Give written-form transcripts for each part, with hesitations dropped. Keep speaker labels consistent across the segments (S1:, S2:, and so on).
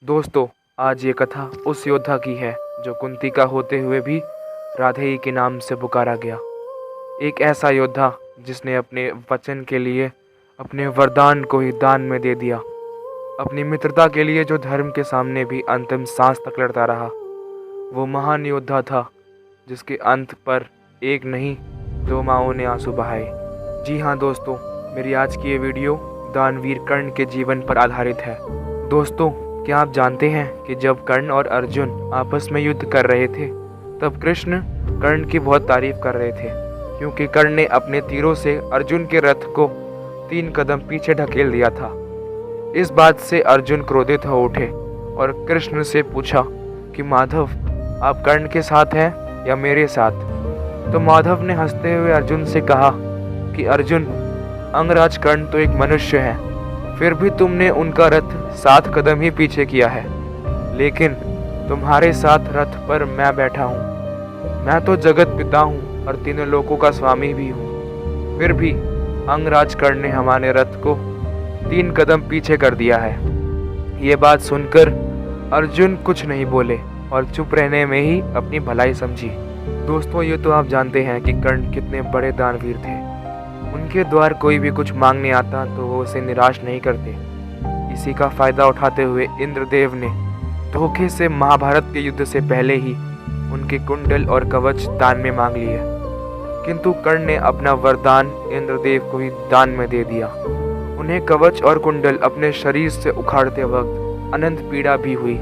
S1: दोस्तों, आज ये कथा उस योद्धा की है जो कुंती का होते हुए भी राधेय के नाम से पुकारा गया। एक ऐसा योद्धा जिसने अपने वचन के लिए अपने वरदान को ही दान में दे दिया, अपनी मित्रता के लिए जो धर्म के सामने भी अंतिम सांस तक लड़ता रहा। वो महान योद्धा था जिसके अंत पर एक नहीं दो माओं ने आंसू बहाए। जी हाँ दोस्तों, मेरी आज की ये वीडियो दानवीर कर्ण के जीवन पर आधारित है। दोस्तों, क्या आप जानते हैं कि जब कर्ण और अर्जुन आपस में युद्ध कर रहे थे तब कृष्ण कर्ण की बहुत तारीफ कर रहे थे, क्योंकि कर्ण ने अपने तीरों से अर्जुन के रथ को 3 कदम पीछे ढकेल दिया था। इस बात से अर्जुन क्रोधित हो उठे और कृष्ण से पूछा कि माधव, आप कर्ण के साथ हैं या मेरे साथ? तो माधव ने हंसते हुए अर्जुन से कहा कि अर्जुन, अंगराज कर्ण तो एक मनुष्य है, फिर भी तुमने उनका रथ 7 कदम ही पीछे किया है, लेकिन तुम्हारे साथ रथ पर मैं बैठा हूँ। मैं तो जगत पिता हूँ और तीनों लोकों का स्वामी भी हूँ, फिर भी अंगराज कर्ण ने हमारे रथ को 3 कदम पीछे कर दिया है। ये बात सुनकर अर्जुन कुछ नहीं बोले और चुप रहने में ही अपनी भलाई समझी। दोस्तों, ये तो आप जानते हैं कि कर्ण कितने बड़े दानवीर थे। उनके द्वार कोई भी कुछ मांगने आता तो वो उसे निराश नहीं करते। इसी का फायदा उठाते हुए इंद्रदेव ने धोखे से महाभारत के युद्ध से पहले ही उनके कुंडल और कवच दान में मांग लिए, किंतु कर्ण ने अपना वरदान इंद्रदेव को ही दान में दे दिया। उन्हें कवच और कुंडल अपने शरीर से उखाड़ते वक्त अनंत पीड़ा भी हुई,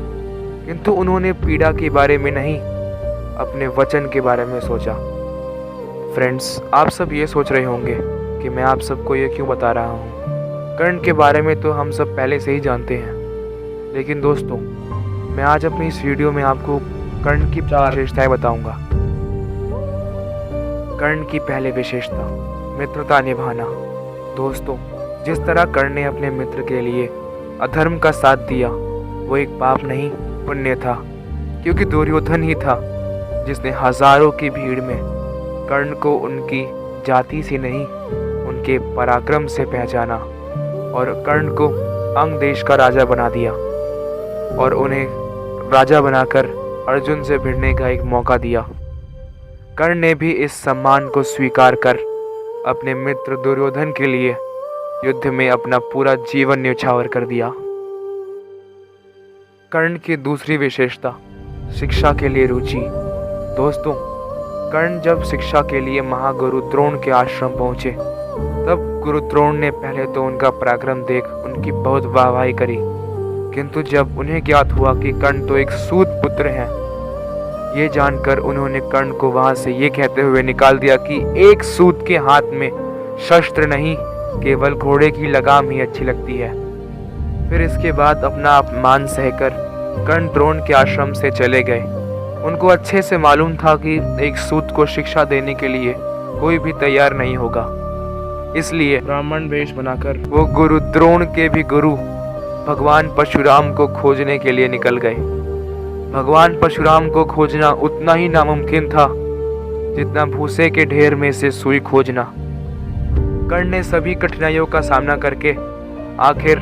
S1: किंतु उन्होंने पीड़ा के बारे में नहीं, अपने वचन के बारे में सोचा। फ्रेंड्स, आप सब ये सोच रहे होंगे कि मैं आप सबको ये क्यों बता रहा हूँ। कर्ण के बारे में तो हम सब पहले से ही जानते हैं, लेकिन दोस्तों, मैं आज अपनी इस वीडियो में आपको कर्ण की 4 विशेषताएं बताऊंगा। कर्ण की पहली विशेषता, मित्रता निभाना। दोस्तों, जिस तरह कर्ण ने अपने मित्र के लिए अधर्म का साथ दिया, वो एक पाप नहीं पुण्य था, क्योंकि दुर्योधन ही था जिसने हजारों की भीड़ में कर्ण को उनकी जाति से नहीं, उनके पराक्रम से पहचाना और कर्ण को अंग देश का राजा बना दिया और उन्हें राजा बनाकर अर्जुन से भिड़ने का एक मौका दिया। कर्ण ने भी इस सम्मान को स्वीकार कर अपने मित्र दुर्योधन के लिए युद्ध में अपना पूरा जीवन न्यौछावर कर दिया। कर्ण की दूसरी विशेषता, शिक्षा के लिए रुचि। दोस्तों, कर्ण जब शिक्षा के लिए महागुरु द्रोण के आश्रम पहुंचे तब गुरु द्रोण ने पहले तो उनका पराक्रम देख उनकी बहुत वाहवाही करी, किंतु जब उन्हें ज्ञात हुआ कि कर्ण तो एक सूत पुत्र हैं, ये जानकर उन्होंने कर्ण को वहां से ये कहते हुए निकाल दिया कि एक सूत के हाथ में शस्त्र नहीं, केवल घोड़े की लगाम ही अच्छी लगती है। फिर इसके बाद अपना अपमान सहकर कर्ण द्रोण के आश्रम से चले गए। उनको अच्छे से मालूम था कि एक सूत को शिक्षा देने के लिए कोई भी तैयार नहीं होगा, इसलिए ब्राह्मण वेश बनाकर वो गुरु द्रोण के भी गुरु भगवान परशुराम को खोजने के लिए निकल गए। भगवान परशुराम को खोजना उतना ही नामुमकिन था जितना भूसे के ढेर में से सुई खोजना। कर्ण ने सभी कठिनाइयों का सामना करके आखिर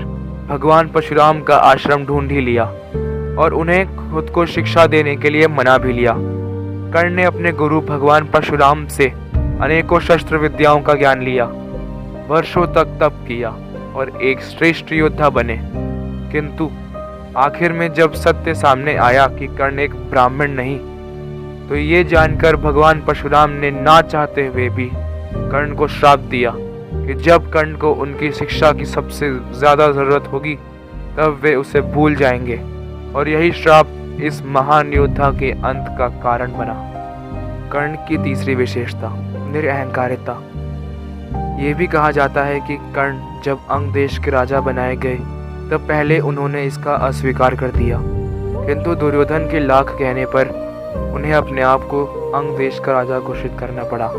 S1: भगवान परशुराम का आश्रम ढूंढ ही लिया और उन्हें खुद को शिक्षा देने के लिए मना भी लिया। कर्ण ने अपने गुरु भगवान परशुराम से अनेकों शस्त्र विद्याओं का ज्ञान लिया, वर्षों तक तप किया और एक श्रेष्ठ योद्धा बने, किंतु आखिर में जब सत्य सामने आया कि कर्ण एक ब्राह्मण नहीं, तो ये जानकर भगवान परशुराम ने ना चाहते हुए भी कर्ण को श्राप दिया कि जब कर्ण को उनकी शिक्षा की सबसे ज्यादा जरूरत होगी तब वे उसे भूल जाएंगे, और यही श्राप इस महान योद्धा के अंत का कारण बना। कर्ण की तीसरी विशेषता, निरअहंकारिता। ये भी कहा जाता है कि कर्ण जब अंग देश के राजा बनाए गए तब पहले उन्होंने इसका अस्वीकार कर दिया, किंतु दुर्योधन के लाख कहने पर उन्हें अपने आप को अंग देश का राजा घोषित करना पड़ा।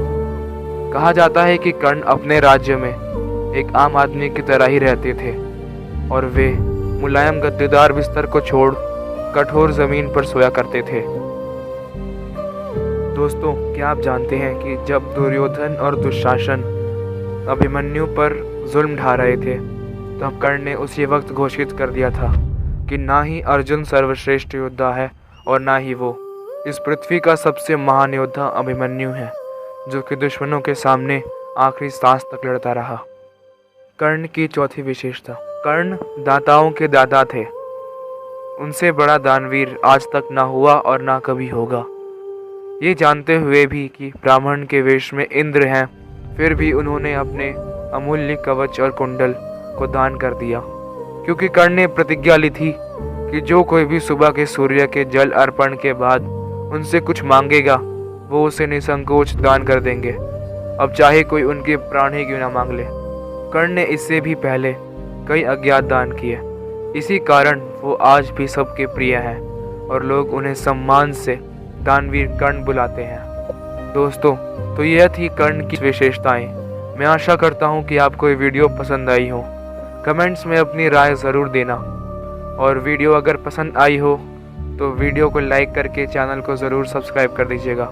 S1: कहा जाता है कि कर्ण अपने राज्य में एक आम आदमी की तरह ही रहते थे और वे मुलायम गद्देदार बिस्तर को छोड़ कठोर जमीन पर सोया करते थे। दोस्तों, क्या आप जानते हैं कि जब दुर्योधन और दुशासन अभिमन्यु पर जुल्म ढा रहे थे तब कर्ण ने उसी वक्त घोषित कर दिया था कि ना ही अर्जुन सर्वश्रेष्ठ योद्धा है और ना ही वो। इस पृथ्वी का सबसे महान योद्धा अभिमन्यु है, जो कि दुश्मनों के सामने आखिरी सांस तक लड़ता रहा। कर्ण की चौथी विशेषता। कर्ण दाताओं के दाता थे। उनसे बड़ा दानवीर आज तक ना हुआ और ना कभी होगा। ये जानते हुए भी कि ब्राह्मण के वेश में इंद्र हैं, फिर भी उन्होंने अपने अमूल्य कवच और कुंडल को दान कर दिया, क्योंकि कर्ण ने प्रतिज्ञा ली थी कि जो कोई भी सुबह के सूर्य के जल अर्पण के बाद उनसे कुछ मांगेगा, वो उसे निसंकोच दान कर देंगे, अब चाहे कोई उनके प्राण ही क्यों ना मांग ले। कर्ण ने इससे भी पहले कई अज्ञात दान किए, इसी कारण वो आज भी सबके प्रिय हैं और लोग उन्हें सम्मान से दानवीर कर्ण बुलाते हैं। दोस्तों, तो यह थी कर्ण की विशेषताएं। मैं आशा करता हूं कि आपको ये वीडियो पसंद आई हो। कमेंट्स में अपनी राय ज़रूर देना, और वीडियो अगर पसंद आई हो तो वीडियो को लाइक करके चैनल को ज़रूर सब्सक्राइब कर दीजिएगा।